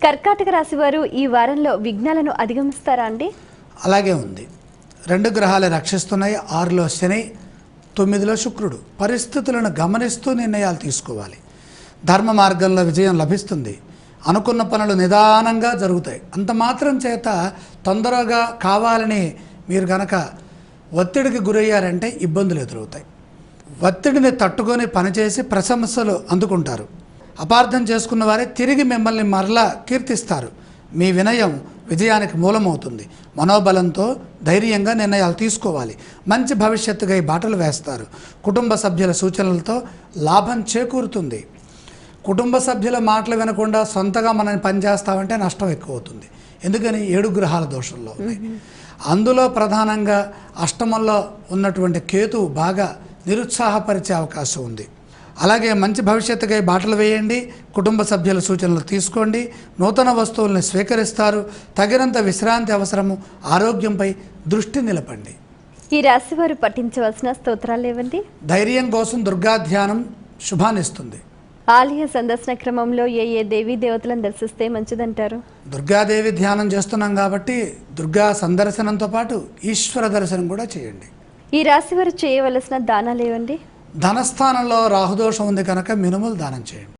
కర్కాటక రాశి వారు ఈ వారంలో విఘ్నాలను అధిగమిస్తారా అండి? అలాగే ఉంది. 2 గ్రహాలు రక్షిస్తున్నాయి. 6లో శని, 9లో శుక్రుడు. పరిస్థితులను గమనిస్తూ నిర్ణయాలు తీసుకోవాలి. ధర్మ మార్గంలో విజయం లభిస్తుంది. అనుకున్న పనులు నిదానంగా జరుగుతాయి. అంత మాత్రం చేత తొందరగా కావాలని మీరు గనక ఒత్తిడికి గురయ్యారంటే ఇబ్బందులు ఎదురవుతాయి. ఒత్తిడిని తట్టుకొని పనిచేసి ప్రశంసలు అందుకుంటారు. అపార్థం చేసుకున్న వారే తిరిగి మిమ్మల్ని మరలా కీర్తిస్తారు. మీ వినయం విజయానికి మూలమవుతుంది. మనోబలంతో ధైర్యంగా నిర్ణయాలు తీసుకోవాలి. మంచి భవిష్యత్తుగా ఈ బాటలు వేస్తారు. కుటుంబ సభ్యుల సూచనలతో లాభం చేకూరుతుంది. కుటుంబ సభ్యుల మాటలు వినకుండా సొంతగా మనం పనిచేస్తామంటే నష్టం ఎక్కువ అవుతుంది. ఎందుకని 7 గ్రహాల దోషంలో ఉన్నాయి. అందులో ప్రధానంగా అష్టమంలో ఉన్నటువంటి కేతువు బాగా నిరుత్సాహపరిచే అవకాశం ఉంది. అలాగే మంచి భవిష్యత్తుగా బాటలు వేయండి. కుటుంబ సభ్యుల సూచనలు తీసుకోండి. నూతన వస్తువులను స్వీకరిస్తారు. తగినంత విశ్రాంతి అవసరము. ఆరోగ్యంపై దృష్టి నిలపండి. ఈ రాశి వారు పఠించవలసిన స్తోత్రాలు ఏవండి? ధైర్యం కోసం దుర్గా ధ్యానం శుభాన్నిస్తుంది. ఆలయ సందర్శన క్రమంలో ఏ దేవీ దేవతలను దర్శిస్తే మంచిదంటారు? దుర్గాదేవి ధ్యానం చేస్తున్నాం కాబట్టి దుర్గా సందర్శనంతో పాటు ఈశ్వర దర్శనం కూడా చేయండి. ఈ రాశి వారు చేయవలసిన దానాలు ఏవండి? ధనస్థానంలో రాహుదోషం ఉంది కనుక మినుములు దానం చేయండి.